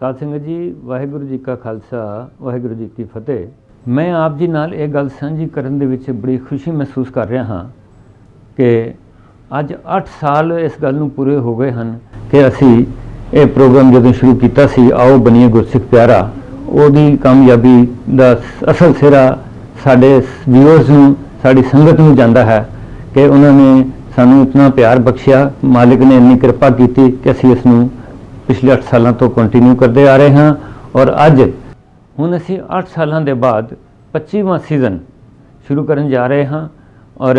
ਸਾਧ ਸੰਗਤ ਜੀ, ਵਾਹਿਗੁਰੂ ਜੀ ਕਾ ਖਾਲਸਾ, ਵਾਹਿਗੁਰੂ ਜੀ ਕੀ ਫਤਿਹ। ਮੈਂ ਆਪ ਜੀ ਨਾਲ ਇਹ ਗੱਲ ਸਾਂਝੀ ਕਰਨ ਦੇ ਵਿੱਚ ਬੜੀ ਖੁਸ਼ੀ ਮਹਿਸੂਸ ਕਰ ਰਿਹਾ ਹਾਂ ਕਿ ਅੱਜ 8 ਸਾਲ ਇਸ ਗੱਲ ਨੂੰ ਪੂਰੇ ਹੋ ਗਏ ਹਨ ਕਿ ਅਸੀਂ ਇਹ ਪ੍ਰੋਗਰਾਮ ਜਦੋਂ ਸ਼ੁਰੂ ਕੀਤਾ ਸੀ, ਆਓ ਬਣੀਏ ਗੁਰਸਿੱਖ ਪਿਆਰਾ, ਉਹਦੀ ਕਾਮਯਾਬੀ ਦਾ ਅਸਲ ਸਿਰਾ ਸਾਡੇ ਵਿਊਅਰਸ ਨੂੰ, ਸਾਡੀ ਸੰਗਤ ਨੂੰ ਜਾਂਦਾ ਹੈ ਕਿ ਉਹਨਾਂ ਨੇ ਸਾਨੂੰ ਇਤਨਾ ਪਿਆਰ ਬਖਸ਼ਿਆ, ਮਾਲਿਕ ਨੇ ਇੰਨੀ ਕਿਰਪਾ ਕੀਤੀ ਕਿ ਅਸੀਂ ਇਸ ਨੂੰ ਪਿਛਲੇ 8 ਸਾਲਾਂ ਤੋਂ ਕੰਟੀਨਿਊ ਕਰਦੇ ਆ ਰਹੇ ਹਾਂ। ਔਰ ਅੱਜ ਹੁਣ ਅਸੀਂ 8 ਸਾਲਾਂ ਦੇ ਬਾਅਦ 25ਵਾਂ ਸੀਜ਼ਨ ਸ਼ੁਰੂ ਕਰਨ ਜਾ ਰਹੇ ਹਾਂ ਔਰ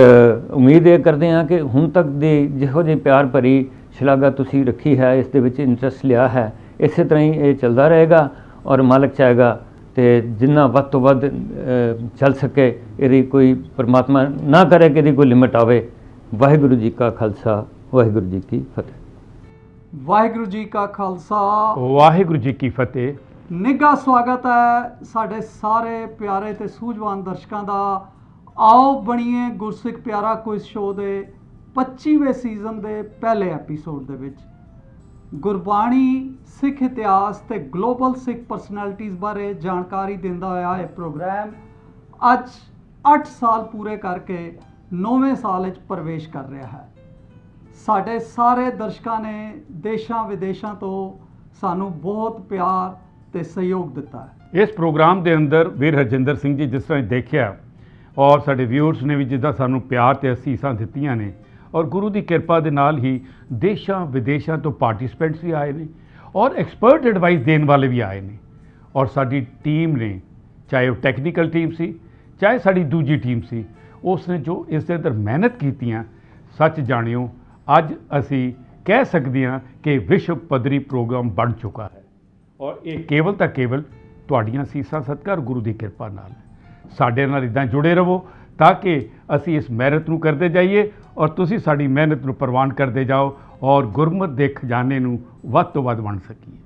ਉਮੀਦ ਇਹ ਕਰਦੇ ਹਾਂ ਕਿ ਹੁਣ ਤੱਕ ਦੀ ਜਿਹੋ ਜਿਹੀ ਪਿਆਰ ਭਰੀ ਸ਼ਲਾਘਾ ਤੁਸੀਂ ਰੱਖੀ ਹੈ, ਇਸ ਦੇ ਵਿੱਚ ਇੰਟਰਸਟ ਲਿਆ ਹੈ, ਇਸੇ ਤਰ੍ਹਾਂ ਹੀ ਇਹ ਚੱਲਦਾ ਰਹੇਗਾ ਔਰ ਮਾਲਕ ਚਾਹੇਗਾ ਤੇ ਜਿੰਨਾ ਵੱਧ ਤੋਂ ਵੱਧ ਚੱਲ ਸਕੇ, ਇਹਦੀ ਕੋਈ ਪਰਮਾਤਮਾ ਨਾ ਕਰੇ ਕਿ ਇਹਦੀ ਕੋਈ ਲਿਮਿਟ ਆਵੇ। ਵਾਹਿਗੁਰੂ ਜੀ ਕਾ ਖਾਲਸਾ, ਵਾਹਿਗੁਰੂ ਜੀ ਕੀ ਫਤਿਹ। ਵਾਹਿਗੁਰੂ ਜੀ ਕਾ ਖਾਲਸਾ, ਵਾਹਿਗੁਰੂ ਜੀ ਕੀ ਫਤਿਹ। ਨਿੱਘਾ ਸਵਾਗਤ ਹੈ ਸਾਡੇ ਸਾਰੇ ਪਿਆਰੇ ਤੇ ਸੂਝਵਾਨ ਦਰਸ਼ਕਾਂ ਦਾ। ਆਓ ਬਣੀਏ ਗੁਰਸਿੱਖ ਪਿਆਰਾ ਕੁਇਜ਼ ਸ਼ੋਅ ਦੇ 25ਵੇਂ ਸੀਜ਼ਨ ਦੇ ਪਹਿਲੇ ਐਪੀਸੋਡ ਦੇ ਵਿੱਚ ਗੁਰਬਾਣੀ, ਸਿੱਖ ਇਤਿਹਾਸ ਤੇ ਗਲੋਬਲ ਸਿੱਖ ਪਰਸਨੈਲਿਟੀਜ਼ ਬਾਰੇ ਜਾਣਕਾਰੀ ਦਿੰਦਾ ਹੋਇਆ ਇਹ ਪ੍ਰੋਗਰਾਮ ਅੱਜ 8 ਸਾਲ ਪੂਰੇ ਕਰਕੇ 9ਵੇਂ ਸਾਲ ਵਿੱਚ ਪ੍ਰਵੇਸ਼ ਕਰ ਰਿਹਾ ਹੈ। ਸਾਡੇ ਸਾਰੇ ਦਰਸ਼ਕਾਂ ਨੇ ਦੇਸ਼ਾਂ ਵਿਦੇਸ਼ਾਂ ਤੋਂ ਸਾਨੂੰ ਬਹੁਤ ਪਿਆਰ ਤੇ ਸਹਿਯੋਗ ਦਿੱਤਾ ਹੈ। ਇਸ ਪ੍ਰੋਗਰਾਮ ਦੇ ਅੰਦਰ ਵੀਰ ਹਰਜਿੰਦਰ ਸਿੰਘ ਜੀ, ਜਿਸ ਤਰ੍ਹਾਂ ਦੇਖਿਆ ਔਰ ਸਾਡੇ ਵਿਊਅਰਸ ਨੇ ਵੀ ਜਿੱਦਾਂ ਸਾਨੂੰ ਪਿਆਰ ਤੇ ਅਸੀਸਾਂ ਦਿੱਤੀਆਂ ਨੇ, ਔਰ ਗੁਰੂ ਦੀ ਕਿਰਪਾ ਦੇ ਨਾਲ ਹੀ ਦੇਸ਼ਾਂ ਵਿਦੇਸ਼ਾਂ ਤੋਂ ਪਾਰਟਿਸਪੈਂਟਸ ਵੀ ਆਏ ਨੇ ਔਰ ਐਕਸਪਰਟ ਐਡਵਾਈਸ ਦੇਣ ਵਾਲੇ ਵੀ ਆਏ ਨੇ। ਔਰ ਸਾਡੀ ਟੀਮ ਨੇ, ਚਾਹੇ ਉਹ ਟੈਕਨੀਕਲ ਟੀਮ ਸੀ, ਚਾਹੇ ਸਾਡੀ ਦੂਜੀ ਟੀਮ ਸੀ, ਉਸ ਨੇ ਜੋ ਇਸ ਦੇ ਅੰਦਰ ਮਿਹਨਤ ਕੀਤੀਆਂ, ਸੱਚ ਜਾਣਿਓ ਅੱਜ ਅਸੀਂ ਕਹਿ ਸਕਦੇ ਹਾਂ ਕਿ ਵਿਸ਼ਵ ਪੱਧਰੀ ਪ੍ਰੋਗਰਾਮ ਬਣ ਚੁੱਕਾ ਹੈ। ਔਰ ਇਹ ਕੇਵਲ ਤਾਂ ਕੇਵਲ ਤੁਹਾਡੀਆਂ ਅਸੀਸਾਂ ਸਦਕਾ ਔਰ ਗੁਰੂ ਦੀ ਕਿਰਪਾ ਨਾਲ। ਸਾਡੇ ਨਾਲ ਇੱਦਾਂ ਜੁੜੇ ਰਹੋ ਤਾਂ ਕਿ ਅਸੀਂ ਇਸ ਮਿਹਨਤ ਨੂੰ ਕਰਦੇ ਜਾਈਏ ਔਰ ਤੁਸੀਂ ਸਾਡੀ ਮਿਹਨਤ ਨੂੰ ਪ੍ਰਵਾਨ ਕਰਦੇ ਜਾਓ ਔਰ ਗੁਰਮਤ ਦੇ ਖਜ਼ਾਨੇ ਨੂੰ ਵੱਧ ਤੋਂ ਵੱਧ ਵੰਡ ਸਕੀਏ।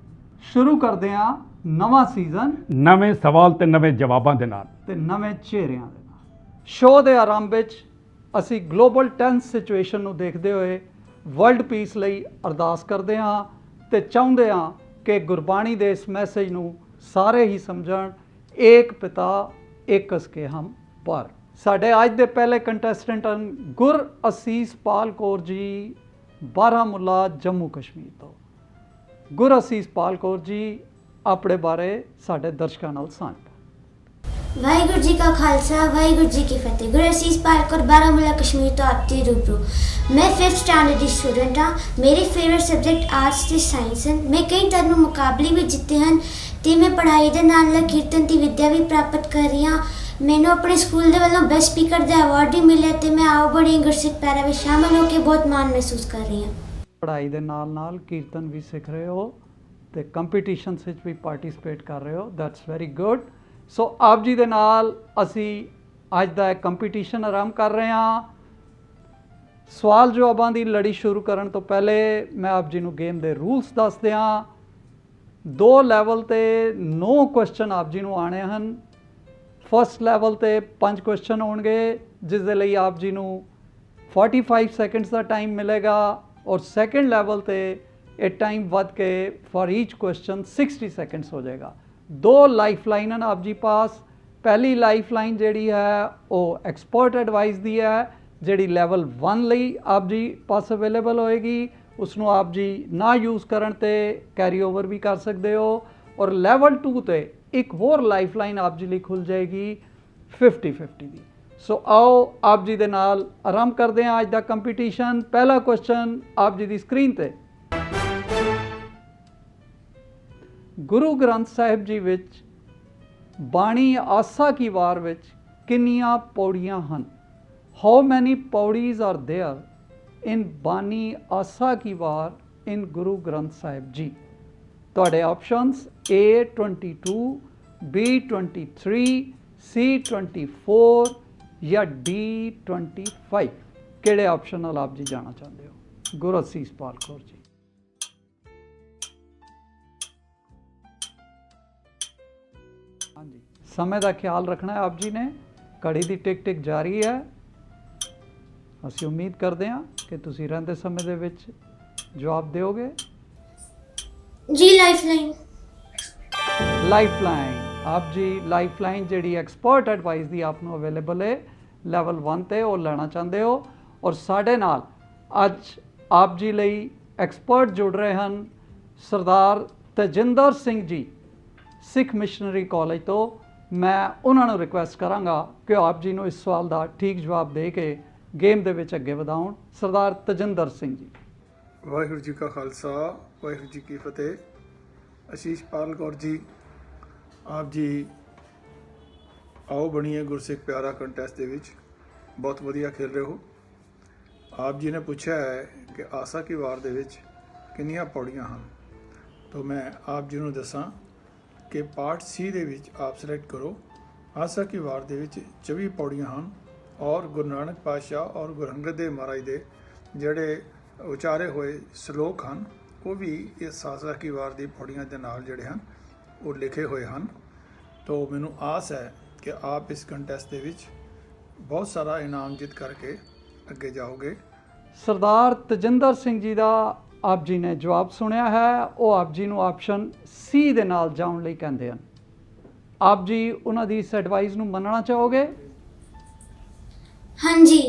ਸ਼ੁਰੂ ਕਰਦੇ ਹਾਂ ਨਵਾਂ ਸੀਜ਼ਨ ਨਵੇਂ ਸਵਾਲ ਤੇ ਨਵੇਂ ਜਵਾਬਾਂ ਦੇ ਨਾਲ ਤੇ ਨਵੇਂ ਚਿਹਰਿਆਂ ਦੇ ਨਾਲ। ਸ਼ੋਅ ਦੇ ਆਰੰਭ ਵਿੱਚ ਅਸੀਂ ਗਲੋਬਲ ਟੈਂਸ ਸਿਚੁਏਸ਼ਨ ਨੂੰ ਦੇਖਦੇ ਹੋਏ ਵਰਲਡ ਪੀਸ ਲਈ ਅਰਦਾਸ ਕਰਦੇ ਹਾਂ ਤੇ ਚਾਹੁੰਦੇ ਹਾਂ ਕਿ ਗੁਰਬਾਣੀ ਦੇ ਇਸ ਮੈਸੇਜ ਨੂੰ ਸਾਰੇ ਹੀ ਸਮਝਣ। ਏਕ ਪਿਤਾ ਏਕਸ ਕੇ ਹਮ ਪਰ। ਸਾਡੇ ਅੱਜ ਦੇ ਪਹਿਲੇ ਕੰਟੈਸਟੈਂਟ ਹਨ ਗੁਰ ਅਸੀਸ ਪਾਲ ਕੌਰ ਜੀ, ਬਾਰਾਮੂਲਾ, ਜੰਮੂ ਕਸ਼ਮੀਰ ਤੋਂ। ਗੁਰ ਅਸੀਸ ਪਾਲ ਕੌਰ ਜੀ, ਆਪਣੇ ਬਾਰੇ ਸਾਡੇ ਦਰਸ਼ਕਾਂ ਨਾਲ ਸਾਂਝ ਪਾਓ। ਵਾਹਿਗੁਰੂ ਜੀ ਕਾ ਖਾਲਸਾ, ਵਾਹਿਗੁਰੂ ਜੀ ਕੀ ਫਤਿਹ। ਗੁਰ ਅਸੀਸ ਪਾਲ ਕੌਰ, ਬਾਰਾਮੂਲਾ, ਕਸ਼ਮੀਰ ਤੋਂ ਆਪ ਦੀ ਰੂਬਰੂ। ਮੈਂ 5th ਸਟੈਂਡਰਡ ਦੀ ਸਟੂਡੈਂਟ ਹਾਂ। ਮੇਰੇ ਫੇਵਰਟ ਸਬਜੈਕਟ ਆਰਟਸ ਤੇ ਸਾਇੰਸ ਹਨ। ਮੈਂ ਕਈ ਧਰਮ ਮੁਕਾਬਲੇ ਵੀ ਜਿੱਤੇ ਹਨ ਤੇ ਮੈਂ ਪੜ੍ਹਾਈ ਦੇ ਨਾਲ ਨਾਲ ਕੀਰਤਨ ਦੀ ਵਿੱਦਿਆ ਵੀ ਪ੍ਰਾਪਤ ਕਰ ਰਹੀ ਹਾਂ। ਮੈਨੂੰ ਆਪਣੇ ਸਕੂਲ ਦੇ ਵੱਲੋਂ ਬੈਸਟ ਸਪੀਕਰ ਦਾ ਅਵਾਰਡ ਵੀ ਮਿਲਿਆ ਤੇ ਮੈਂ ਆਓ ਬੜੀ ਗੁਰਸਿੱਖ ਪਿਆਰਾ ਵਿੱਚ ਸ਼ਾਮਲ ਹੋ ਕੇ ਬਹੁਤ ਮਾਣ ਮਹਿਸੂਸ ਕਰ ਰਹੀ ਹਾਂ। ਪੜ੍ਹਾਈ ਦੇ ਨਾਲ ਨਾਲ ਕੀਰਤਨ ਵੀ ਸਿੱਖ ਰਹੇ ਹੋ ਤੇ ਕੰਪੀਟੀਸ਼ਨਸ ਵਿੱਚ ਵੀ ਪਾਰਟਿਸਿਪੇਟ ਕਰ ਰਹੇ ਹੋ। That's very good. ਸੋ ਆਪ ਜੀ ਦੇ ਨਾਲ ਅਸੀਂ ਅੱਜ ਦਾ ਇੱਕ ਕੰਪੀਟੀਸ਼ਨ ਆਰੰਭ ਕਰ ਰਹੇ ਹਾਂ। ਸਵਾਲ ਜਵਾਬਾਂ ਦੀ ਲੜੀ ਸ਼ੁਰੂ ਕਰਨ ਤੋਂ ਪਹਿਲੇ ਮੈਂ ਆਪ ਜੀ ਨੂੰ ਗੇਮ ਦੇ ਰੂਲਸ ਦੱਸ ਦਿਆਂ। 2 ਲੈਵਲ ਤੇ 9 ਕੁਐਸਚਨ ਆਪ ਜੀ ਨੂੰ ਆਣੇ ਹਨ। ਫਸਟ ਲੈਵਲ ਤੇ 5 ਕੁਐਸਚਨ ਹੋਣਗੇ, ਜਿਸ ਦੇ ਲਈ ਆਪ ਜੀ ਨੂੰ 45 ਸੈਕਿੰਡਸ ਦਾ ਟਾਈਮ ਮਿਲੇਗਾ ਔਰ ਸੈਕੰਡ ਲੈਵਲ ਤੇ ਇਹ ਟਾਈਮ ਵੱਧ ਕੇ ਫॉर ਈਚ ਕੁਐਸਚਨ 60 ਸੈਕਿੰਡਸ ਹੋ ਜਾਏਗਾ। 2 ਲਾਈਫ ਲਾਈਨ ਹਨ ਆਪ ਜੀ ਪਾਸ। ਪਹਿਲੀ ਲਾਈਫ ਲਾਈਨ ਜਿਹੜੀ ਹੈ ਉਹ ਐਕਸਪਰਟ ਐਡਵਾਈਸ ਦੀ ਹੈ, ਜਿਹੜੀ ਲੈਵਲ 1 ਲਈ ਆਪ ਜੀ ਪਾਸ ਅਵੇਲੇਬਲ ਹੋਏਗੀ। ਉਸ ਨੂੰ ਆਪ ਜੀ ਨਾ ਯੂਜ਼ ਕਰਨ ਤੇ ਕੈਰੀ ਓਵਰ ਵੀ ਕਰ ਸਕਦੇ ਹੋ। ਔਰ ਲੈਵਲ 2 ਤੇ ਇੱਕ ਹੋਰ ਲਾਈਫ ਲਾਈਨ ਆਪ ਜੀ ਲਈ ਖੁੱਲ ਜਾਏਗੀ 50-50 ਦੀ। ਸੋ ਆਓ ਆਪ ਜੀ ਦੇ ਨਾਲ ਆਰੰਭ ਕਰਦੇ ਹਾਂ ਅੱਜ ਦਾ ਕੰਪੀਟੀਸ਼ਨ। ਪਹਿਲਾ ਕੁਐਸਚਨ ਆਪ ਜੀ ਦੀ ਸਕਰੀਨ ਤੇ। ਗੁਰੂ ਗ੍ਰੰਥ ਸਾਹਿਬ ਜੀ ਵਿੱਚ ਬਾਣੀ ਆਸਾ ਕੀ ਵਾਰ ਵਿੱਚ ਕਿੰਨੀਆਂ ਪੌੜੀਆਂ ਹਨ? ਹਾਊ ਮੈਨੀ ਪੌੜੀਜ਼ ਆਰ ਦੇਅਰ ਇਨ ਬਾਣੀ ਆਸਾ ਕੀ ਵਾਰ ਇਨ ਗੁਰੂ ਗ੍ਰੰਥ ਸਾਹਿਬ ਜੀ? ਤੁਹਾਡੇ ਆਪਸ਼ਨਸ A 22, B 23, C 24 ਜਾਂ D 25। ਕਿਹੜੇ ਆਪਸ਼ਨ ਨਾਲ ਆਪ ਜੀ ਜਾਣਾ ਚਾਹੁੰਦੇ ਹੋ? ਗੁਰ ਅਸੀਸ ਪਾਲ ਕੌਰ ਜੀ। ਹਾਂਜੀ, ਸਮੇਂ ਦਾ ਖਿਆਲ ਰੱਖਣਾ ਹੈ ਆਪ ਜੀ ਨੇ। ਘੜੀ ਦੀ ਟਿਕ ਟਿਕ ਜਾਰੀ ਹੈ। ਅਸੀਂ ਉਮੀਦ ਕਰਦੇ ਹਾਂ ਕਿ ਤੁਸੀਂ ਰਹਿੰਦੇ ਸਮੇਂ ਦੇ ਵਿੱਚ ਜਵਾਬ ਦਿਓਗੇ। ਜੀ ਲਾਈਫਲਾਈਨ। ਲਾਈਫਲਾਈਨ ਆਪ ਜੀ ਲਾਈਫਲਾਈਨ ਜਿਹੜੀ ਐਕਸਪਰਟ ਐਡਵਾਈਸ ਦੀ ਆਪ ਨੂੰ ਅਵੇਲੇਬਲ ਹੈ ਲੈਵਲ 1 ਤੇ ਉਹ ਲੈਣਾ ਚਾਹੁੰਦੇ ਹੋ ਔਰ ਸਾਡੇ ਨਾਲ ਅੱਜ ਆਪ ਜੀ ਲਈ ਐਕਸਪਰਟ ਜੁੜ ਰਹੇ ਹਨ ਸਰਦਾਰ ਤਜਿੰਦਰ ਸਿੰਘ ਜੀ ਸਿੱਖ ਮਿਸ਼ਨਰੀ ਕਾਲਜ ਤੋਂ ਮੈਂ ਉਹਨਾਂ ਨੂੰ ਰਿਕੁਐਸਟ ਕਰਾਂਗਾ ਕਿ ਉਹ ਆਪ ਜੀ ਨੂੰ ਇਸ ਸਵਾਲ ਦਾ ਠੀਕ ਜਵਾਬ ਦੇ ਕੇ ਗੇਮ ਦੇ ਵਿੱਚ ਅੱਗੇ ਵਧਾਉਣ ਸਰਦਾਰ ਤਜਿੰਦਰ ਸਿੰਘ ਜੀ ਵਾਹਿਗੁਰੂ ਜੀ ਕਾ ਖਾਲਸਾ ਵਾਹਿਗੁਰੂ ਜੀ ਕੀ ਫਤਿਹ ਅਸ਼ੀਸ਼ ਪਾਲ ਕੌਰ ਜੀ ਆਪ ਜੀ ਆਓ ਬਣੀਏ ਗੁਰਸਿੱਖ ਪਿਆਰਾ ਕੰਟੈਸਟ ਦੇ ਵਿੱਚ ਬਹੁਤ ਵਧੀਆ ਖੇਡ ਰਹੇ ਹੋ ਆਪ ਜੀ ਨੇ ਪੁੱਛਿਆ ਹੈ ਕਿ ਆਸਾ ਕੀ ਵਾਰ ਦੇ ਵਿੱਚ ਕਿੰਨੀਆਂ ਪੌੜੀਆਂ ਹਨ ਤਾਂ ਮੈਂ ਆਪ ਜੀ ਨੂੰ ਦੱਸਾਂ ਕਿ ਪਾਰਟ ਸੀ ਦੇ ਵਿੱਚ ਆਪ ਸਿਲੈਕਟ ਕਰੋ ਆਸਾ ਕੀ ਵਾਰ ਦੇ ਵਿੱਚ 24 ਪੌੜੀਆਂ ਹਨ ਔਰ ਗੁਰੂ ਨਾਨਕ ਪਾਤਸ਼ਾਹ ਔਰ ਗੁਰੂ ਅੰਗਦ ਦੇਵ ਮਹਾਰਾਜ ਦੇ ਜਿਹੜੇ ਉਚਾਰੇ ਹੋਏ ਸ਼ਲੋਕ ਹਨ ਉਹ ਵੀ ਇਸ ਆਸਾ ਕੀ ਵਾਰ ਦੀ ਪੌੜੀਆਂ ਦੇ ਨਾਲ ਜਿਹੜੇ ਹਨ ਉਹ ਲਿਖੇ ਹੋਏ ਹਨ ਤਾਂ ਮੈਨੂੰ ਆਸ ਹੈ ਕਿ ਆਪ ਇਸ ਕੰਟੈਸਟ ਦੇ ਵਿੱਚ ਬਹੁਤ ਸਾਰਾ ਇਨਾਮ ਜਿੱਤ ਕਰਕੇ ਅੱਗੇ ਜਾਓਗੇ ਸਰਦਾਰ ਤਜਿੰਦਰ ਸਿੰਘ ਜੀ ਦਾ ਆਪ ਜੀ ਨੇ ਜਵਾਬ ਸੁਣਿਆ ਹੈ ਉਹ ਆਪ ਜੀ ਨੂੰ ਆਪਸ਼ਨ ਸੀ ਦੇ ਨਾਲ ਜਾਣ ਲਈ ਕਹਿੰਦੇ ਹਨ ਆਪ ਜੀ ਉਹਨਾਂ ਦੀ ਇਸ ਐਡਵਾਈਸ ਨੂੰ ਮੰਨਣਾ ਚਾਹੋਗੇ ਹਾਂਜੀ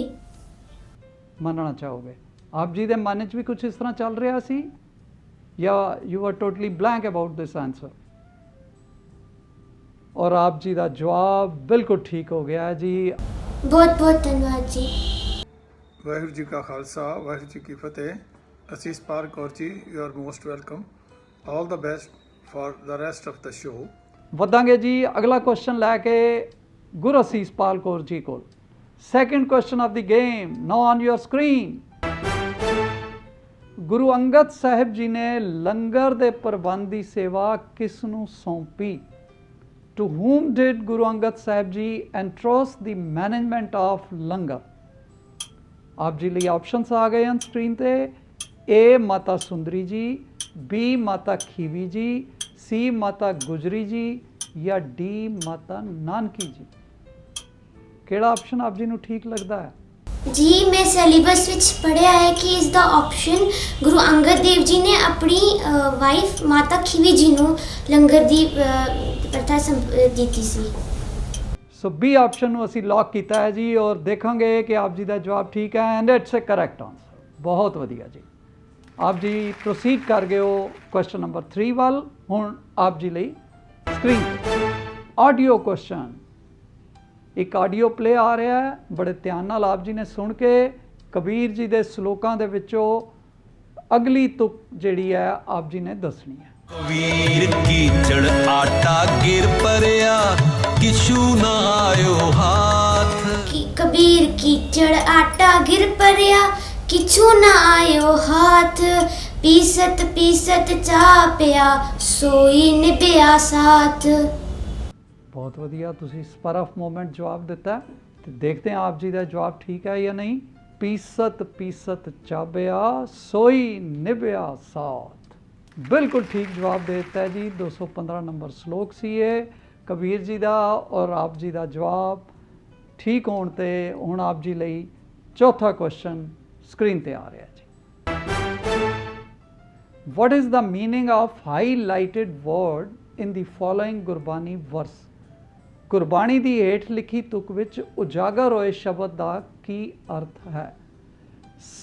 ਮੰਨਣਾ ਚਾਹੋਗੇ ਆਪ ਜੀ ਦੇ ਮਨ 'ਚ ਵੀ ਕੁਝ ਇਸ ਤਰ੍ਹਾਂ ਚੱਲ ਰਿਹਾ ਸੀ ਜਾਂ you are totally blank about this answer ਔਰ ਆਪ ਜੀ ਦਾ ਜਵਾਬ ਬਿਲਕੁਲ ਠੀਕ ਹੋ ਗਿਆ ਜੀ ਬਹੁਤ ਬਹੁਤ ਧੰਨਵਾਦ ਜੀ ਵਾਹਿਗੁਰੂ ਜੀ ਕਾ ਖਾਲਸਾ ਵਾਹਿਗੁਰੂ ਜੀ ਕੀ ਫਤਿਹ ਅਸੀਸ Pal Kaur ji you are most welcome all the best for the rest of the show ਵਧਾਂਗੇ ਜੀ ਅਗਲਾ ਕੁਐਸਚਨ ਲੈ ਕੇ ਗੁਰੂ ਅਸੀਸ ਪਾਲ ਕੌਰ ਜੀ ਕੋਲ second question of the game now on your screen Guru Angad Sahib ji ਨੇ ਲੰਗਰ ਦੇ ਪ੍ਰਬੰਧ ਦੀ ਸੇਵਾ ਕਿਸ ਨੂੰ ਸੌਂਪੀ To whom did Guru Angad Sahib Ji entrust the management of langar? ਆਪ ਜੀ ਲਈ ਆਪਸ਼ਨਸ ਆ ਗਏ ਹਨ ਸਕਰੀਨ ਤੇ A ਮਾਤਾ ਸੁੰਦਰੀ ਜੀ B ਮਾਤਾ ਖੀਵੀ ਜੀ C ਮਾਤਾ ਗੁਜਰੀ ਜੀ ਜਾਂ D ਮਾਤਾ ਨਾਨਕੀ ਜੀ ਕਿਹੜਾ ਆਪਸ਼ਨ ਆਪ ਜੀ ਨੂੰ ਠੀਕ ਲੱਗਦਾ ਹੈ ਜੀ ਮੈਂ ਸਿਲੇਬਸ ਵਿੱਚ ਪੜ੍ਹਿਆ ਹੈ ਕਿ ਇਸ ਦਾ ਆਪਸ਼ਨ ਗੁਰੂ ਅੰਗਦ ਦੇਵ ਜੀ ਨੇ ਆਪਣੀ ਵਾਈਫ ਮਾਤਾ ਖੀਵੀ ਜੀ ਨੂੰ ਲੰਗਰ ਦੀ ਪ੍ਰਥਾ ਦਿੱਤੀ ਸੀ ਸੋ ਬੀ ਆਪਸ਼ਨ ਨੂੰ ਅਸੀਂ ਲੌਕ ਕੀਤਾ ਹੈ ਜੀ ਔਰ ਦੇਖਾਂਗੇ ਕਿ ਆਪ ਜੀ ਦਾ ਜਵਾਬ ਠੀਕ ਹੈ and it's a correct answer ਬਹੁਤ ਵਧੀਆ ਜੀ ਆਪ ਜੀ ਪ੍ਰੋਸੀਡ ਕਰ ਗਏ ਹੋ ਕੁਐਸਚਨ ਨੰਬਰ 3 ਵੱਲ ਹੁਣ ਆਪ ਜੀ ਲਈ ਸਕਰੀਨ ਆਡੀਓ ਕੁਐਸਚਨ ਇੱਕ ਆਡੀਓ ਪਲੇ ਆ ਰਿਹਾ ਹੈ ਬੜੇ ਧਿਆਨ ਨਾਲ ਆਪ ਜੀ ਨੇ ਸੁਣ ਕੇ ਕਬੀਰ ਜੀ ਦੇ ਸ਼ਲੋਕਾਂ ਦੇ ਵਿੱਚੋਂ ਅਗਲੀ ਤੁਕ ਜਿਹੜੀ ਹੈ ਆਪ ਜੀ ਨੇ ਦੱਸਣੀ ਹੈ ਕਬੀਰ ਕੀਚੜ ਆਟਾ ਗਿਰ ਪਰਿਆ ਕਿਛੂ ਨਾ ਆਇਓ ਹਾਥ ਕਬੀਰ ਕੀਚੜ ਆਟਾ ਗਿਰ ਪਰਿਆ ਕਿਛੂ ਨਾ ਆਇਓ ਹਾਥ ਪੀਸਤ ਪੀਸਤ ਚਾਹ ਪਿਆ ਸੋਈ ਨਿਭਿਆ ਸਾਥ ਬਹੁਤ ਵਧੀਆ ਤੁਸੀਂ ਸਪਰ ਆਫ ਮੂਮੈਂਟ ਜਵਾਬ ਦਿੱਤਾ ਤੇ ਦੇਖਦੇ ਹਾਂ ਆਪ ਜੀ ਦਾ ਜਵਾਬ ਠੀਕ ਹੈ ਜਾਂ ਨਹੀਂ ਪੀਸਤ ਪੀਸਤ ਚਾਬਿਆ ਸੋਈ ਨਿਭਿਆ ਸਾਥ ਬਿਲਕੁਲ ਠੀਕ ਜਵਾਬ ਦੇ ਦਿੱਤਾ ਹੈ ਜੀ 215 ਨੰਬਰ ਸ਼ਲੋਕ ਸੀ ਇਹ ਕਬੀਰ ਜੀ ਦਾ ਔਰ ਆਪ ਜੀ ਦਾ ਜਵਾਬ ਠੀਕ ਹੋਣ ਤੇ ਹੁਣ ਆਪ ਜੀ ਲਈ ਚੌਥਾ ਕੁਐਸਚਨ ਸਕਰੀਨ ਤੇ ਆ ਰਿਹਾ ਜੀ what is the meaning of highlighted word in the following Gurbani verse Gurbani ਦੀ ਹੇਠ ਲਿਖੀ ਤੁਕ ਵਿੱਚ ਉਜਾਗਰ ਹੋਏ ਸ਼ਬਦ ਦਾ ਕੀ ਅਰਥ ਹੈ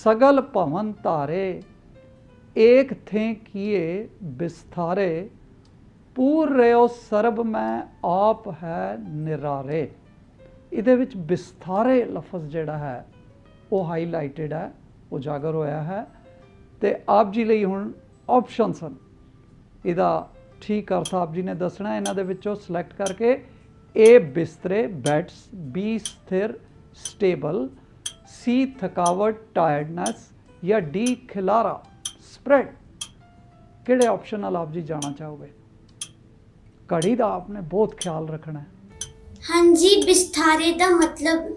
ਸਗਲ ਭਵਨ ਧਾਰੇ ਏਕ ਥੇ ਕੀਏ ਬਿਸਥਾਰੇ ਪੂਰ ਰਿਓ ਸਰਬ ਮੈਂ ਆਪ ਹੈ ਨਿਰਾਰੇ ਇਹਦੇ ਵਿੱਚ ਬਿਸਥਾਰੇ ਲਫ਼ਜ਼ ਜਿਹੜਾ ਹੈ ਉਹ ਹਾਈਲਾਈਟਡ ਹੈ ਉਜਾਗਰ ਹੋਇਆ ਹੈ ਤੇ ਆਪ ਜੀ ਲਈ ਹੁਣ ਆਪਸ਼ਨਸ ਹਨ ਇਹਦਾ ਠੀਕ ਅਰਥ ਆਪ ਜੀ ਨੇ ਦੱਸਣਾ ਇਹਨਾਂ ਦੇ ਵਿੱਚੋਂ ਸਿਲੈਕਟ ਕਰਕੇ A ਬਿਸਤਰੇ ਬੈਡਸ B ਸਥਿਰ ਸਟੇਬਲ C ਥਕਾਵਟ ਟਾਇਰਡਨੈਸ ਜਾਂ D ਖਿਲਾਰਾ ਸਪਰੈਡ ਕਿਹੜੇ ਆਪਸ਼ਨ ਨਾਲ ਆਪ ਜੀ ਜਾਣਾ ਚਾਹੋਗੇ ਘੜੀ ਦਾ ਆਪਨੇ ਬਹੁਤ ਖਿਆਲ ਰੱਖਣਾ ਹੈ ਹਾਂਜੀ ਬਿਸਥਾਰੇ ਦਾ ਮਤਲਬ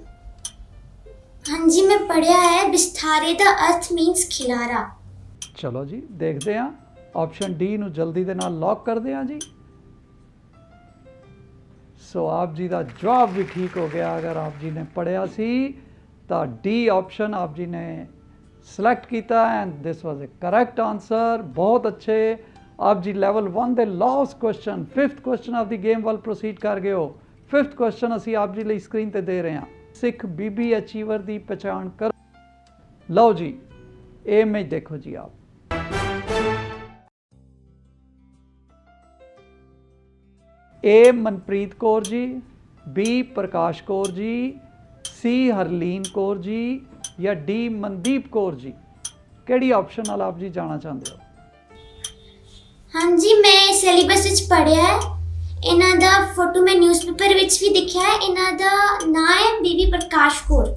ਹਾਂਜੀ ਮੈਂ ਪੜ੍ਹਿਆ ਹੈ ਬਿਸਥਾਰੇ ਦਾ ਅਰਥ ਮੀਨਸ ਖਿਲਾਰਾ ਚਲੋ ਜੀ ਦੇਖਦੇ ਹਾਂ ਆਪਸ਼ਨ ਡੀ ਨੂੰ ਜਲਦੀ ਦੇ ਨਾਲ ਲੌਕ ਕਰਦੇ ਹਾਂ ਜੀ ਸੋ ਆਪ ਜੀ ਦਾ ਜਵਾਬ ਵੀ ਠੀਕ ਹੋ ਗਿਆ ਅਗਰ ਆਪ ਜੀ ਨੇ ਪੜ੍ਹਿਆ ਸੀ ਤਾਂ ਡੀ ਆਪਸ਼ਨ ਆਪ ਜੀ ਨੇ ਸਿਲੈਕਟ ਕੀਤਾ and this was a correct answer ਬਹੁਤ ਅੱਛੇ ਆਪ ਜੀ ਲੈਵਲ 1 ਦੇ last question 5th question of the game ਵੱਲ ਪ੍ਰੋਸੀਡ ਕਰ ਗਏ ਹੋ 5th ਕੁਐਸਚਨ ਅਸੀਂ ਆਪ ਜੀ ਲਈ ਸਕਰੀਨ ਤੇ ਦੇ ਰਹੇ ਹਾਂ ਸਿੱਖ ਬੀਬੀ ਅਚੀਵਰ ਦੀ ਪਛਾਣ ਕਰ ਲਓ ਜੀ ਇਹ ਇਮੇਜ ਦੇਖੋ ਜੀ ਆਪ ए मनप्रीत कौर जी, बी प्रकाश कौर जी, सी हरलीन कौर जी या डी मनदीप कौर जी ਕਿਹੜੀ ਆਪਸ਼ਨ ਨਾਲ ਆਪ ਜੀ ਜਾਣਾ ਚਾਹੁੰਦੇ ਹੋ ਹਾਂਜੀ ਮੈਂ ਸਿਲੇਬਸ ਵਿੱਚ ਪੜ੍ਹਿਆ ਹੈ ਇਹਨਾਂ ਦਾ ਫੋਟੋ ਮੈਂ ਨਿਊਜ਼ਪੇਪਰ ਵਿੱਚ ਵੀ ਦੇਖਿਆ ਹੈ ਇਹਨਾਂ ਦਾ ਨਾਮ ਹੈ ਬੀਬੀ ਪ੍ਰਕਾਸ਼ ਕੌਰ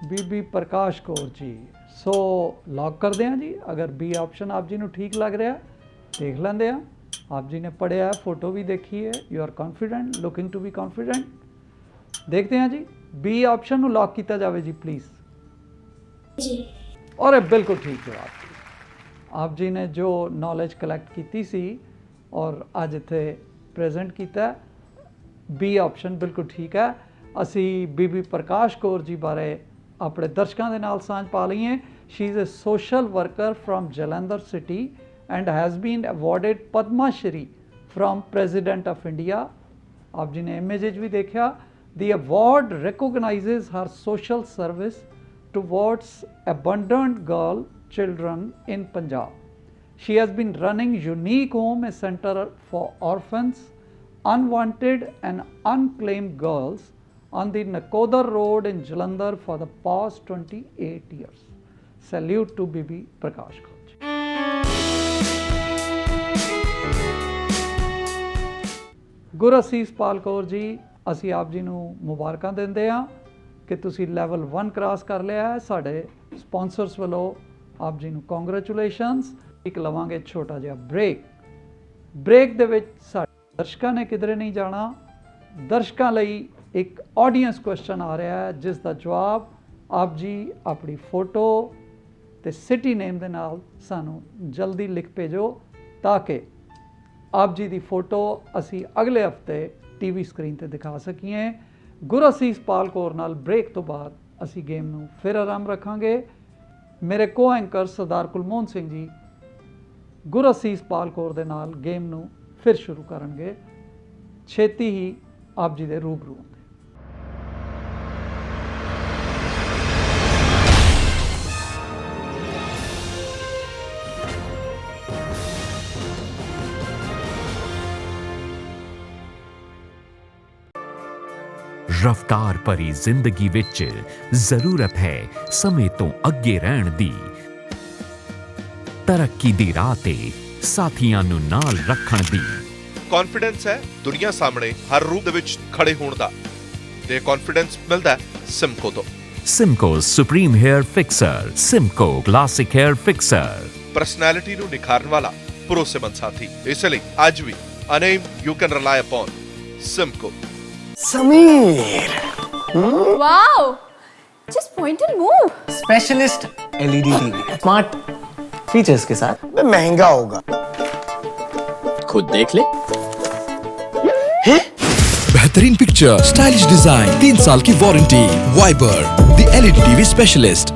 ਬੀਬੀ ਪ੍ਰਕਾਸ਼ ਕੌਰ ਜੀ ਸੋ ਲੌਕ ਕਰਦੇ ਹਾਂ ਜੀ ਅਗਰ ਬੀ ਆਪਸ਼ਨ ਆਪ ਜੀ ਨੂੰ ਠੀਕ ਲੱਗ ਰਿਹਾ ਦੇਖ ਲੈਂਦੇ ਆ आप जी ने पढ़िया है फोटो भी देखी है you are confident looking to be confident देखते हैं जी बी ऑप्शन लॉक किया जाए जी प्लीज़ जी और बिल्कुल ठीक जवाब आप जी ने जो नॉलेज कलैक्ट की सी और अज इत्थे प्रेजेंट किया बी ऑप्शन बिल्कुल ठीक है असी बीबी प्रकाश कौर जी बारे अपने दर्शकों के नाल सांझ पा लईए she is a social worker from Jalandhar city and has been awarded Padma Shri from President of India. आप जी ने images भी देखा. The award recognizes her social service towards abandoned girl children in Punjab. She has been running Unique Home, a center for orphans, unwanted and unclaimed girls on the Nakodar Road in Jalandhar for the past 28 years. Salute to Bibi Prakash Kaur. Gurasis ਪਾਲ ਕੌਰ ਜੀ ਅਸੀਂ ਆਪ ਜੀ ਨੂੰ ਮੁਬਾਰਕਾਂ ਦਿੰਦੇ ਹਾਂ ਕਿ ਤੁਸੀਂ ਲੈਵਲ 1 ਕ੍ਰਾਸ ਕਰ ਲਿਆ ਹੈ ਸਾਡੇ ਸਪਾਂਸਰਸ ਵੱਲੋਂ ਆਪ ਜੀ ਨੂੰ ਕੰਗ੍ਰੈਚੁਲੇਸ਼ਨਸ ਇੱਕ ਲਵਾਂਗੇ ਛੋਟਾ ਜਿਹਾ ਬ੍ਰੇਕ ਦੇ ਵਿੱਚ ਸਾਡੇ ਦਰਸ਼ਕਾਂ ਨੇ ਕਿਧਰੇ ਨਹੀਂ ਜਾਣਾ ਦਰਸ਼ਕਾਂ ਲਈ ਇੱਕ ਆਡੀਅנס ਕੁਐਸਚਨ ਆ ਰਿਹਾ ਹੈ ਜਿਸ ਦਾ ਜਵਾਬ ਆਪ ਜੀ ਆਪਣੀ ਫੋਟੋ ਤੇ ਸਿਟੀ ਨੇਮ ਦੇ ਨਾਲ ਸਾਨੂੰ ਜਲਦੀ ਲਿਖ ਭੇਜੋ ਤਾਂ ਕਿ आप जी की फोटो असी अगले हफ्ते टीवी स्क्रीन पर दिखा सकीए गुरअसीस पाल कौर नाल ब्रेक तो बाद असी गेम नूं फिर आराम रखांगे मेरे को एंकर सरदार कुलमोहन सिंह जी गुरअसीस पाल कौर दे नाल गेम नूं फिर शुरू करनगे छेती ही आप जी दे रूबरू होंगे ਰਫਤਾਰ ਭਰੀ ਜ਼ਿੰਦਗੀ ਵਿੱਚ ਜ਼ਰੂਰਤ ਹੈ ਸਮੇਂ ਤੋਂ ਅੱਗੇ ਰਹਿਣ ਦੀ ਤਰੱਕੀ ਦੀ ਰਾਹ ਤੇ ਸਾਥੀਆਂ ਨੂੰ ਨਾਲ ਰੱਖਣ ਦੀ ਕੌਨਫੀਡੈਂਸ ਹੈ ਦੁਨੀਆ ਸਾਹਮਣੇ ਹਰ ਰੂਪ ਦੇ ਵਿੱਚ ਖੜੇ ਹੋਣ ਦਾ ਤੇ ਕੌਨਫੀਡੈਂਸ ਮਿਲਦਾ ਸਿਮਕੋ ਤੋਂ Simco supreme hair fixer Simco classic hair fixer personality ਨੂੰ ਨਿਖਾਰਨ ਵਾਲਾ ਭਰੋਸੇਮੰਦ ਸਾਥੀ ਇਸ ਲਈ ਅੱਜ ਵੀ a name you can rely upon Simco Sameer Wow! Just point and move. Specialist LED TV smart features के साथ महंगा होगा खुद देख ले बेहतरीन पिक्चर स्टाइलिश डिजाइन 3 साल की warranty Viber the LED TV specialist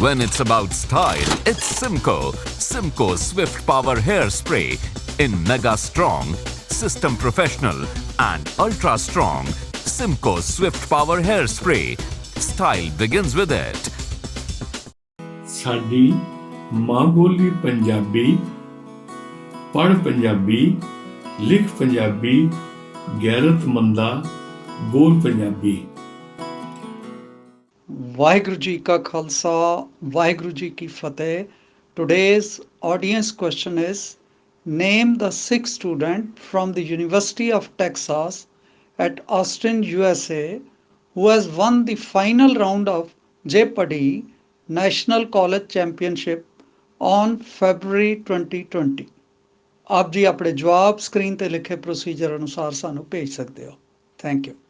When it's about style, it's Simco. Simco Swift Power Hairspray in Mega Strong, System Professional and Ultra Strong. Simco Swift Power Hairspray. Style begins with it. ਸਾਡੀ ਮਾਂ ਬੋਲੀ ਪੰਜਾਬੀ ਪੜ੍ਹ ਪੰਜਾਬੀ ਲਿਖ ਪੰਜਾਬੀ ਗੈਰਤਮੰਦਾ ਬੋਲ ਪੰਜਾਬੀ ਵਾਹਿਗੁਰੂ ਜੀ ਕਾ ਖਾਲਸਾ ਵਾਹਿਗੁਰੂ ਜੀ ਕੀ ਫਤਿਹ today's audience question is name the 6 student from the University of Texas at Austin USA who has won the final round of Jeopardy National College Championship on February 2020 आप जी अपने जवाब स्क्रीन ते लिखे प्रोसीजर अनुसार सानू भेज सकते हो थैंक यू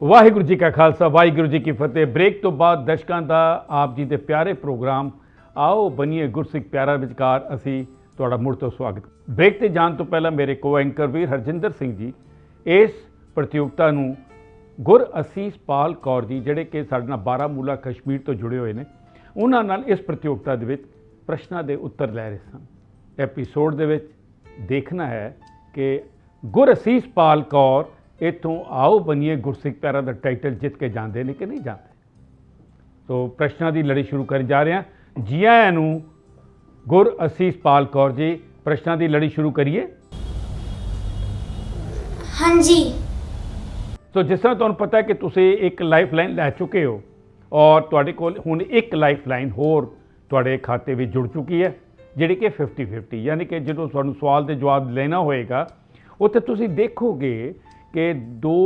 ਵਾਹਿਗੁਰੂ ਜੀ ਕਾ ਖਾਲਸਾ ਵਾਹਿਗੁਰੂ ਜੀ ਕੀ ਫਤਿਹ। ਬ੍ਰੇਕ ਤੋਂ ਬਾਅਦ ਦਰਸ਼ਕਾਂ ਦਾ ਆਪ ਜੀ ਦੇ ਪਿਆਰੇ ਪ੍ਰੋਗਰਾਮ ਆਓ ਬਣੀਏ ਗੁਰਸਿੱਖ ਪਿਆਰਾ ਵਿਚਕਾਰ ਅਸੀਂ ਤੁਹਾਡਾ ਮੁੜ ਤੋਂ ਸਵਾਗਤ। ਬ੍ਰੇਕ ਤੇ ਜਾਣ ਤੋਂ ਪਹਿਲਾਂ ਮੇਰੇ ਕੋ ਐਂਕਰ ਵੀਰ ਹਰਜਿੰਦਰ ਸਿੰਘ ਜੀ ਇਸ ਪ੍ਰਤੀਯੋਗਤਾ ਨੂੰ ਗੁਰ ਅਸੀਸਪਾਲ ਕੌਰ ਜੀ ਜਿਹੜੇ ਕਿ ਸਾਡੇ ਨਾਲ ਬਾਰਾਮੂਲਾ ਕਸ਼ਮੀਰ ਤੋਂ ਜੁੜੇ ਹੋਏ ਨੇ, ਉਹਨਾਂ ਨਾਲ ਇਸ ਪ੍ਰਤੀਯੋਗਤਾ ਦੇ ਵਿੱਚ ਪ੍ਰਸ਼ਨਾਂ ਦੇ ਉੱਤਰ ਲੈ ਰਹੇ ਸਨ। ਐਪੀਸੋਡ ਦੇ ਵਿੱਚ ਦੇਖਣਾ ਹੈ ਕਿ ਗੁਰ ਅਸੀਸਪਾਲ ਕੌਰ ਇੱਥੋਂ ਆਓ ਬਣੀਏ ਗੁਰਸਿੱਖ ਪਿਆਰਾ ਦਾ ਟਾਈਟਲ ਜਿੱਤ ਕੇ ਜਾਂਦੇ ਨੇ ਕਿ ਨਹੀਂ ਜਾਂਦੇ। ਸੋ ਪ੍ਰਸ਼ਨਾਂ ਦੀ ਲੜੀ ਸ਼ੁਰੂ ਕਰਨ ਜਾ ਰਹੇ ਹਾਂ। ਜੀ ਆਇਆਂ ਨੂੰ ਗੁਰ ਅਸੀਸਪਾਲ ਕੌਰ ਜੀ, ਪ੍ਰਸ਼ਨਾਂ ਦੀ ਲੜੀ ਸ਼ੁਰੂ ਕਰੀਏ। ਹਾਂਜੀ। ਸੋ ਜਿਸ ਤਰ੍ਹਾਂ ਤੁਹਾਨੂੰ ਪਤਾ ਹੈ ਕਿ ਤੁਸੀਂ ਇੱਕ ਲਾਈਫ ਲਾਈਨ ਲੈ ਚੁੱਕੇ ਹੋ ਔਰ ਤੁਹਾਡੇ ਕੋਲ ਹੁਣ ਇੱਕ ਲਾਈਫ ਲਾਈਨ ਹੋਰ ਤੁਹਾਡੇ ਖਾਤੇ ਵਿੱਚ ਜੁੜ ਚੁੱਕੀ ਹੈ ਜਿਹੜੀ ਕਿ 50-50, ਯਾਨੀ ਕਿ ਜਦੋਂ ਤੁਹਾਨੂੰ ਸਵਾਲ ਦੇ ਜਵਾਬ ਲੈਣਾ ਹੋਏਗਾ ਉੱਥੇ ਤੁਸੀਂ ਦੇਖੋਗੇ ਕਿ ਦੋ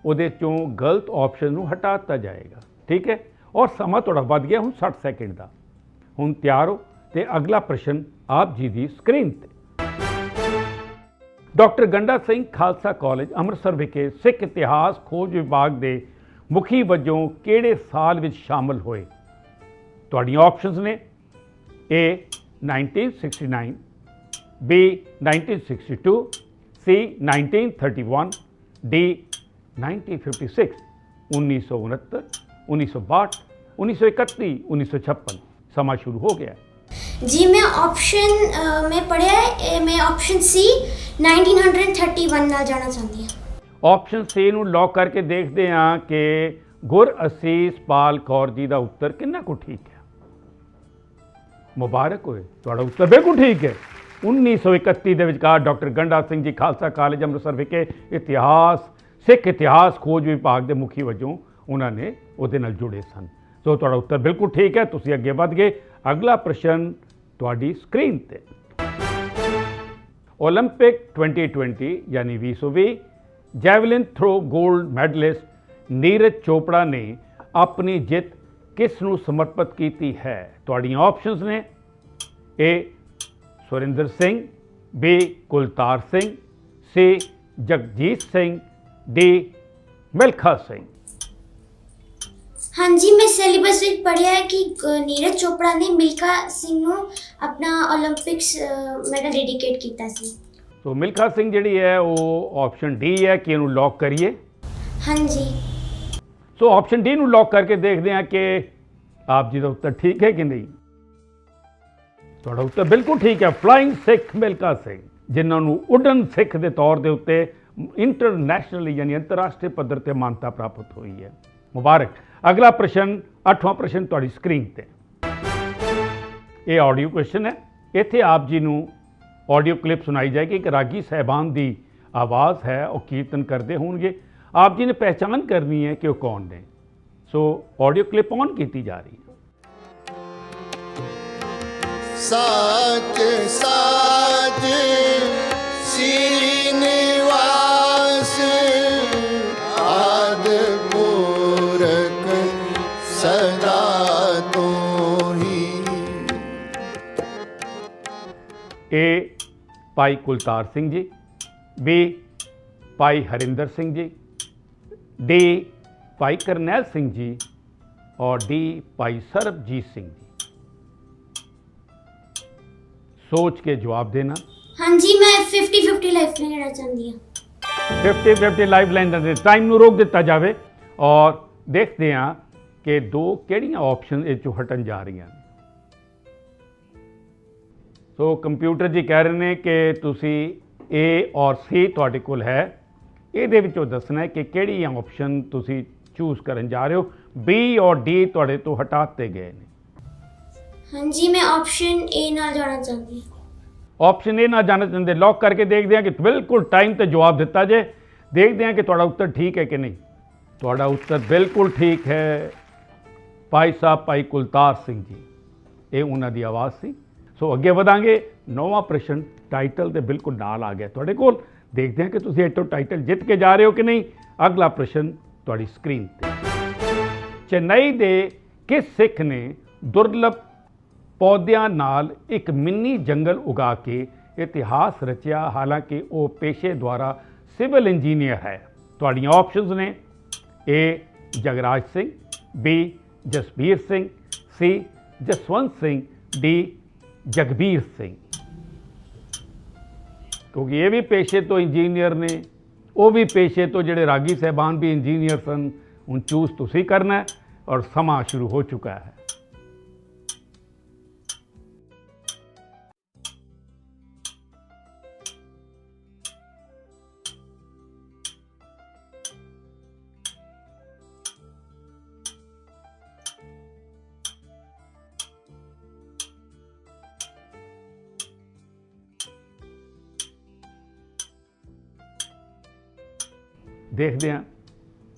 ਉਹਦੇ ਚੋਂ ਗਲਤ ਆਪਸ਼ਨ ਨੂੰ ਹਟਾ ਦਿੱਤਾ ਜਾਏਗਾ, ਠੀਕ ਹੈ। ਔਰ ਸਮਾਂ ਤੁਹਾਡਾ ਵੱਧ ਗਿਆ ਹੁਣ 60 ਸੈਕਿੰਡ ਦਾ। ਹੁਣ ਤਿਆਰ ਹੋ ਤੇ ਅਗਲਾ ਪ੍ਰਸ਼ਨ ਆਪ ਜੀ ਦੀ ਸਕਰੀਨ ਤੇ। ਡਾਕਟਰ ਗੰਡਾ ਸਿੰਘ ਖਾਲਸਾ ਕਾਲਜ ਅੰਮ੍ਰਿਤਸਰ ਵਿਖੇ ਸਿੱਖ ਇਤਿਹਾਸ ਖੋਜ ਵਿਭਾਗ ਦੇ ਮੁਖੀ ਵਜੋਂ ਕਿਹੜੇ ਸਾਲ ਵਿੱਚ ਸ਼ਾਮਲ ਹੋਏ? ਤੁਹਾਡੀਆਂ ਆਪਸ਼ਨਸ ਨੇ A 1969, B 1962, C 1931, D 1956, 1969, 1962, 1931, 1956। समा शुरू हो गया है जी। मैं ऑप्शन में पढ़िया है, मैं ऑप्शन सी 1931 ਨਾਲ ਜਾਣਾ ਚਾਹੁੰਦੀ ਹਾਂ। ਆਪਸ਼ਨ ਸੀ ਨੂੰ ਲੌਕ ਕਰਕੇ ਦੇਖਦੇ ਹਾਂ ਕਿ ਗੁਰ ਅਸੀਸਪਾਲ ਕੌਰ ਜੀ ਦਾ ਉੱਤਰ ਕਿੰਨਾ ਕੁ ਠੀਕ ਹੈ। ਮੁਬਾਰਕ ਹੋਏ, ਤੁਹਾਡਾ ਉੱਤਰ ਬਿਲਕੁਲ ਠੀਕ ਹੈ। 1931 ਦੇ ਵਿਚਕਾਰ ਡਾਕਟਰ ਗੰਡਾ ਸਿੰਘ ਜੀ ਖਾਲਸਾ ਕਾਲਜ ਅੰਮ੍ਰਿਤਸਰ ਵਿਖੇ ਸਿੱਖ ਇਤਿਹਾਸ ਖੋਜ ਵਿਭਾਗ ਦੇ ਮੁਖੀ ਵਜੋਂ ਉਹਨਾਂ ਨੇ ਉਹਦੇ ਨਾਲ ਜੁੜੇ ਸਨ। ਸੋ ਤੁਹਾਡਾ ਉੱਤਰ ਬਿਲਕੁਲ ਠੀਕ ਹੈ, ਤੁਸੀਂ ਅੱਗੇ ਵੱਧ ਗਏ। ਅਗਲਾ ਪ੍ਰਸ਼ਨ ਤੁਹਾਡੀ ਸਕਰੀਨ ਤੇ। ਓਲੰਪਿਕ 2020 ਯਾਨੀ 2020 javelin throw gold medallist Neeraj Chopra ਨੇ ਆਪਣੀ ਜਿੱਤ ਕਿਸ ਨੂੰ ਸਮਰਪਿਤ ਕੀਤੀ ਹੈ? ਤੁਹਾਡੀਆਂ ਆਪਸ਼ਨਸ ਨੇ A Surinder Singh, B Kultar Singh, C Jagjit Singh, D Milkha Singh. हाँ जी, मैं सिलेबस ਵਿੱਚ ਪੜ੍ਹਿਆ ਹੈ ਕਿ ਨੀਰਜ ਚੋਪੜਾ ਨੇ ਮਿਲਖਾ ਸਿੰਘ ਨੂੰ ਆਪਣਾ 올림픽ਸ ਮੈਡਲ ਡੈਡੀਕੇਟ ਕੀਤਾ ਸੀ। ਸੋ ਮਿਲਖਾ ਸਿੰਘ ਜਿਹੜੀ ਹੈ ਉਹ ਆਪਸ਼ਨ D ਹੈ ਕਿ ਇਹਨੂੰ ਲੌਕ ਕਰੀਏ? ਹਾਂਜੀ। ਸੋ ਆਪਸ਼ਨ D ਨੂੰ ਲੌਕ ਕਰਕੇ ਦੇਖਦੇ ਹਾਂ ਕਿ ਆਪ ਜੀ ਦਾ ਉੱਤਰ ਠੀਕ ਹੈ ਕਿ ਨਹੀਂ। ਤੁਹਾਡਾ ਉੱਤਰ ਬਿਲਕੁਲ ਠੀਕ ਹੈ। ਫਲਾਈਂਗ ਸਿੱਖ ਮਿਲਖਾ ਸਿੰਘ, ਜਿਨ੍ਹਾਂ ਨੂੰ ਉਡਨ ਸਿੱਖ ਦੇ ਤੌਰ ਦੇ ਉੱਤੇ ਇੰਟਰਨੈਸ਼ਨਲੀ ਯਾਨੀ ਅੰਤਰਰਾਸ਼ਟਰੀ ਪੱਧਰ ਤੇ ਮਾਨਤਾ ਪ੍ਰਾਪਤ ਹੋਈ ਹੈ। ਮੁਬਾਰਕ। ਅਗਲਾ ਪ੍ਰਸ਼ਨ 8ਵਾਂ ਪ੍ਰਸ਼ਨ ਤੁਹਾਡੀ ਸਕਰੀਨ ਤੇ। ਇਹ ਆਡੀਓ ਕੁਐਸਚਨ ਹੈ। ਇੱਥੇ ਆਪ ਜੀ ਨੂੰ ਆਡੀਓ ਕਲਿੱਪ ਸੁਣਾਈ ਜਾਏਗੀ ਕਿ ਰਾਗੀ ਸਾਹਿਬਾਨ ਦੀ ਆਵਾਜ਼ ਹੈ, ਉਹ ਕੀਰਤਨ ਕਰਦੇ ਹੋਣਗੇ। ਆਪ ਜੀ ਨੇ ਪਹਿਚਾਨ ਕਰਨੀ ਹੈ ਕਿ ਉਹ ਕੌਣ ਨੇ। ਸੋ ਆਡੀਓ ਕਲਿੱਪ ਔਨ ਕੀਤੀ ਜਾ ਰਹੀ ਹੈ। साच साज श्रीनिवास आद मूरख सदा तो ही। ए भाई कुलतार सिंह जी, बी भाई हरिंदर सिंह जी, डी भाई करनैल सिंह जी और डी भाई सरबजीत सिंह जी। सोच के जवाब देना। हाँ जी, मैं 50-50 लाइफ लाइन लेना चाहती हूँ। 50-50 लाइफ लाइन ਦੇ ਟਾਈਮ ਨੂੰ ਰੋਕ ਦਿੱਤਾ ਜਾਵੇ ਔਰ ਦੇਖਦੇ ਹਾਂ ਕਿ ਦੋ ਕਿਹੜੀਆਂ ਆਪਸ਼ਨ ਇਹ ਚੋਂ ਹਟਣ ਜਾ ਰਹੀਆਂ ਨੇ। ਸੋ ਕੰਪਿਊਟਰ ਜੀ ਕਹਿ ਰਹੇ ਨੇ ਕਿ ਤੁਸੀਂ A ਔਰ C ਤੁਹਾਡੇ ਕੋਲ ਹੈ, ਇਹਦੇ ਵਿੱਚੋਂ ਦੱਸਣਾ ਹੈ ਕਿ ਕਿਹੜੀ ਆਪਸ਼ਨ ਤੁਸੀਂ ਚੂਜ਼ ਕਰਨ ਜਾ ਰਹੇ ਹੋ। B ਔਰ D ਤੁਹਾਡੇ ਤੋਂ ਹਟਾ ਦਿੱਤੇ ਗਏ ਨੇ। हाँ जी, मैं ऑप्शन A ਨਾਲ ਜਾਣਾ ਚਾਹੁੰਦੀ ਹਾਂ। ਆਪਸ਼ਨ A ਨਾਲ ਜਾਣਾ ਚਾਹੁੰਦੇ, ਲੌਕ ਕਰਕੇ ਦੇਖਦੇ ਹਾਂ ਕਿ ਬਿਲਕੁਲ ਟਾਈਮ ਤੇ ਜਵਾਬ ਦਿੱਤਾ ਜੇ। ਦੇਖਦੇ ਹਾਂ ਕਿ ਤੁਹਾਡਾ ਉੱਤਰ ਠੀਕ ਹੈ ਕਿ ਨਹੀਂ। ਤੁਹਾਡਾ ਉੱਤਰ ਬਿਲਕੁਲ ਠੀਕ ਹੈ। ਭਾਈ ਸਾਹਿਬ ਭਾਈ ਕੁਲਤਾਰ ਸਿੰਘ ਜੀ, ਇਹ ਉਹਨਾਂ ਦੀ ਆਵਾਜ਼ ਸੀ। ਸੋ ਅੱਗੇ ਵਧਾਂਗੇ। 9ਵਾਂ ਪ੍ਰਸ਼ਨ ਟਾਈਟਲ ਦੇ ਬਿਲਕੁਲ ਨਾਲ ਆ ਗਿਆ ਤੁਹਾਡੇ ਕੋਲ। ਦੇਖਦੇ ਹਾਂ ਕਿ ਤੁਸੀਂ ਇੱਥੋਂ ਟਾਈਟਲ ਜਿੱਤ ਕੇ ਜਾ ਰਹੇ ਹੋ ਕਿ ਨਹੀਂ। ਅਗਲਾ ਪ੍ਰਸ਼ਨ ਤੁਹਾਡੀ ਸਕਰੀਨ ਤੇ। ਚੇਨਈ ਦੇ ਕਿਸ ਸਿੱਖ ਨੇ ਦੁਰਲਭ ਪੌਦਿਆਂ ਨਾਲ ਇੱਕ ਮਿੰਨੀ ਜੰਗਲ ਉਗਾ ਕੇ ਇਤਿਹਾਸ ਰਚਿਆ? ਹਾਲਾਂਕਿ ਉਹ ਪੇਸ਼ੇ ਦੁਆਰਾ ਸਿਵਲ ਇੰਜੀਨੀਅਰ ਹੈ। ਤੁਹਾਡੀਆਂ ਆਪਸ਼ਨਸ ਨੇ ए जगराज सिंह, बी जसबीर सिंह, सी जसवंत सिंह, डी जगबीर सिंह। क्योंकि ये भी पेशे तो इंजीनियर ने, वो भी पेशे तो ਜਿਹੜੇ रागी साहबान भी इंजीनियर सन। ਹੁਣ चूज ਤੁਸੀਂ करना है और समा शुरू हो चुका है। देखते हैं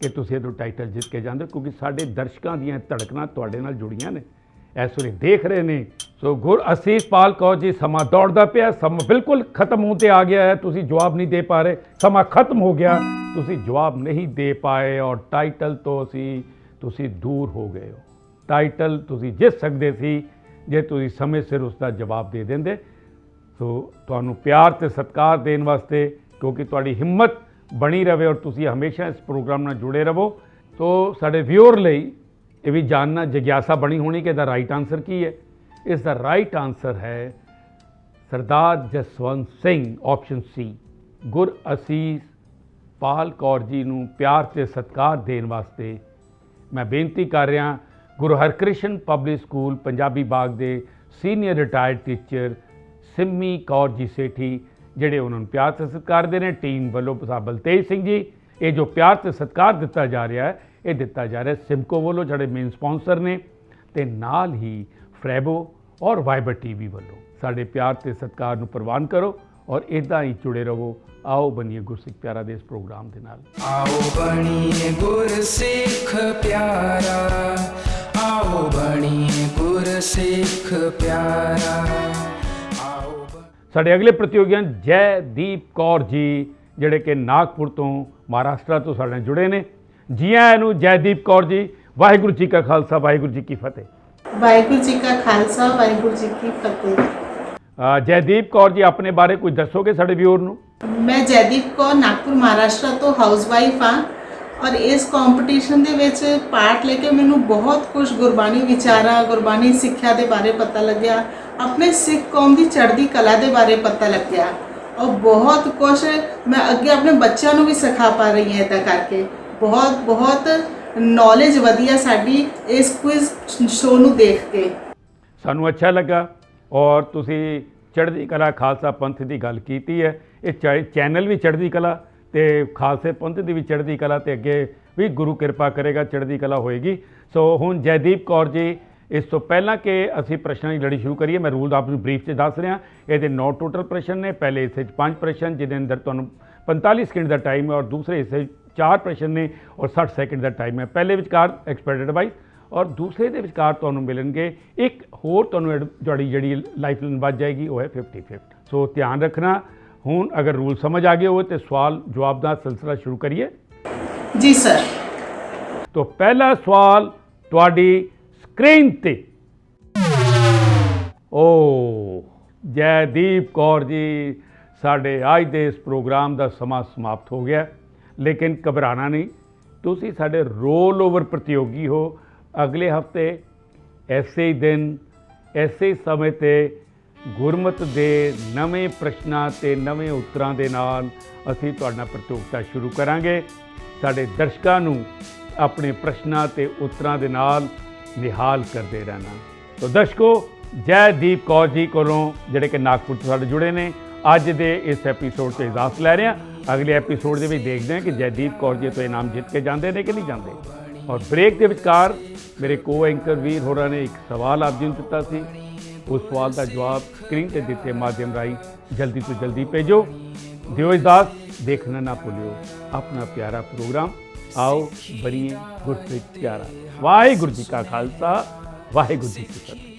कि ਤੁਸੀਂ ਇਹ ਟਾਈਟਲ ਜਿੱਤ ਕੇ ਜਾਂਦੇ ਹੋ, ਕਿਉਂਕਿ ਸਾਡੇ ਦਰਸ਼ਕਾਂ ਦੀਆਂ ਧੜਕਣਾਂ ਤੁਹਾਡੇ ਨਾਲ ਜੁੜੀਆਂ ਨੇ, ਇਸ ਵੇਲੇ ਦੇਖ ਰਹੇ ਨੇ। ਸੋ ਗੁਰਅਸੀਸਪਾਲ ਕੌਰ ਜੀ, ਸਮਾਂ ਦੌੜਦਾ ਪਿਆ, ਸਮਾਂ ਬਿਲਕੁਲ ਖਤਮ ਹੋਣ ਤੇ ਆ ਗਿਆ ਹੈ। ਤੁਸੀਂ ਜਵਾਬ ਨਹੀਂ ਦੇ ਪਾ ਰਹੇ, ਸਮਾਂ ਖਤਮ ਹੋ ਗਿਆ, ਤੁਸੀਂ ਜਵਾਬ ਨਹੀਂ ਦੇ ਪਾਏ ਔਰ ਟਾਈਟਲ ਤੋਂ ਤੁਸੀਂ ਦੂਰ ਹੋ ਗਏ ਹੋ। ਟਾਈਟਲ ਤੁਸੀਂ ਜਿੱਤ ਸਕਦੇ ਸੀ ਜੇ ਤੁਸੀਂ ਸਮੇਂ ਸਿਰ ਉਸ ਦਾ ਜਵਾਬ ਦੇ ਦਿੰਦੇ। ਸੋ ਤੁਹਾਨੂੰ ਪਿਆਰ ਤੇ ਸਤਿਕਾਰ ਦੇਣ ਵਾਸਤੇ, ਕਿਉਂਕਿ ਤੁਹਾਡੀ ਹਿੰਮਤ बनी रहे और तुसी हमेशा इस प्रोग्राम ਨਾਲ जुड़े रहो। तो साढ़े व्यूअर ਲਈ ये भी जानना जिज्ञासा बनी होनी कि इसका राइट आंसर की है। इसका राइट आंसर है सरदार जसवंत सिंह, ऑप्शन सी। गुरअसीसपाल कौर जी ਨੂੰ ਪਿਆਰ ਤੇ ਸਤਿਕਾਰ ਦੇਣ ਵਾਸਤੇ मैं बेनती कर रहा गुरु हरकृष्ण पब्लिक स्कूल पंजाबी बाग के senior retired teacher Simi Kaur ji Sethi, ਜਿਹੜੇ ਉਹਨਾਂ ਨੂੰ ਪਿਆਰ ਤੇ ਸਤਿਕਾਰ ਦੇ ਨੇ। ਟੀਮ ਵੱਲੋਂ ਬਲਤੇਜ ਸਿੰਘ ਜੀ, ਇਹ ਜੋ ਪਿਆਰ ਤੇ ਸਤਿਕਾਰ ਦਿੱਤਾ ਜਾ ਰਿਹਾ ਹੈ, ਇਹ ਦਿੱਤਾ ਜਾ ਰਿਹਾ ਸਿਮਕੋ ਵੱਲੋਂ, ਜਿਹੜੇ ਮੇਨ ਸਪਾਂਸਰ ਨੇ, ਤੇ ਨਾਲ ਹੀ ਫਰੈਬੋ ਔਰ ਵਾਈਬਰ ਟੀਵੀ ਵੱਲੋਂ। ਸਾਡੇ ਪਿਆਰ ਤੇ ਸਤਿਕਾਰ ਨੂੰ ਪ੍ਰਵਾਨ ਕਰੋ ਔਰ ਇਦਾਂ ਹੀ ਜੁੜੇ ਰਹੋ। आओ बनिए गुरसिख प्यारा दे इस प्रोग्राम के नाल। आओ बनिए गुरसिख प्यारा, आओ बनिए गुरसिख प्यारा। साढ़े अगले प्रतियोगी जयदीप कौर जी, ਜਿਹੜੇ कि नागपुर तो महाराष्ट्र तो साढ़े जुड़े ने। जी आया नू जयदीप कौर जी, वाहिगुरू जी का खालसा वाहिगुरू जी की फतेह। वाहिगुरू जी का खालसा वाहिगुरू जी की फतेह। जयदीप कौर जी, अपने बारे कुछ दसोगे साढ़े व्यूअर नू? मैं जयदीप कौर नागपुर महाराष्ट्र तो हाउसवाइफ हाँ, और इस कंपटीशन ਦੇ ਵਿੱਚ ਪਾਰਟ ਲੈ ਕੇ ਮੈਨੂੰ ਬਹੁਤ ਕੁਝ ਗੁਰਬਾਣੀ ਵਿਚਾਰਾਂ, ਗੁਰਬਾਣੀ ਸਿੱਖਿਆ ਦੇ ਬਾਰੇ ਪਤਾ ਲੱਗਿਆ, ਆਪਣੇ ਸਿੱਖ ਕੌਮ ਦੀ ਚੜ੍ਹਦੀ ਕਲਾ ਦੇ ਬਾਰੇ ਪਤਾ ਲੱਗਿਆ, और बहुत कुछ मैं अगे अपने बच्चों ਨੂੰ भी सिखा पा रही ਹਾਂ। इदा करके बहुत बहुत नॉलेज वधिया साडी इस क्विज शो ਨੂੰ देख के सानू अच्छा लगा। और तुसी चढ़दी कला खालसा पंथ की गल कीती है, ये चैनल भी चढ़दी कला ते खालसे पंथ की भी चढ़दी कला, ते अगे भी गुरु कृपा करेगा चढ़दी कला होएगी। सो हुण जयदीप कौर जी, इस तो पहला कि असी प्रश्नों की लड़ी शुरू करिए, मैं रूल आपको ब्रीफ से दस रहा। ये 9 टोटल प्रश्न ने। पहले हिस्से 5 प्रश्न जिन्हें अंदर तुहानूं 45 सेकंड का टाइम है, और दूसरे हिस्से 4 प्रश्न ने और 60 सेकंड का टाइम है। पहले विचकार एक्सपर्ट एडवाइस और दूसरे के विचकार तुहानूं मिलणगे एक होर तुहानूं तुहाडी जिहड़ी लाइफ लाइन बच जाएगी, वो है 50-50। सो ध्यान रखना। हुण अगर रूल समझ आ गए हो तो सवाल जवाब का सिलसिला शुरू करिए। जी सर। तो पहला सवाल तुहाडी स्क्रीन ते। ओ जयदीप कौर जी, साढ़े अज के इस प्रोग्राम का समा समाप्त हो गया, लेकिन घबराना नहीं, तुसी साढ़े रोल ओवर प्रतियोगी हो। अगले हफ्ते ऐसे ही दिन ऐसे ही समय ते गुरमत दे नवें प्रश्नां ते नवें उत्तरां दे नाल असीं तुहाडे नाल प्रतियोगिता शुरू करांगे। साढ़े दर्शकां नूं अपने प्रश्नां ते उत्तरां दे नाल निहाल करते रहना। तो दर्शकों, जयदीप कौर जी कोलों जिहड़े कि नागपुर तो साडे जुड़े ने, अज दे इस एपीसोड तो इजाजत लै रहे हैं। अगले एपीसोड दे विच देखते हैं कि जयदीप कौर जी तो इनाम जित के जाते हैं कि नहीं जाते। और ब्रेक के विचकार मेरे को एंकर वीर होरां ने एक सवाल आप जी नूं दिता सी, उस सवाल का जवाब स्क्रीन पर दिते माध्यम राही जल्दी तो जल्दी भेजो। दिओ इजाजत, देखना ना भूलियो अपना प्यारा प्रोग्राम आओ बनिए गुरसिख प्यारा। वाहिगुरू जी का खालसा वाहिगुरू जी की फतेह।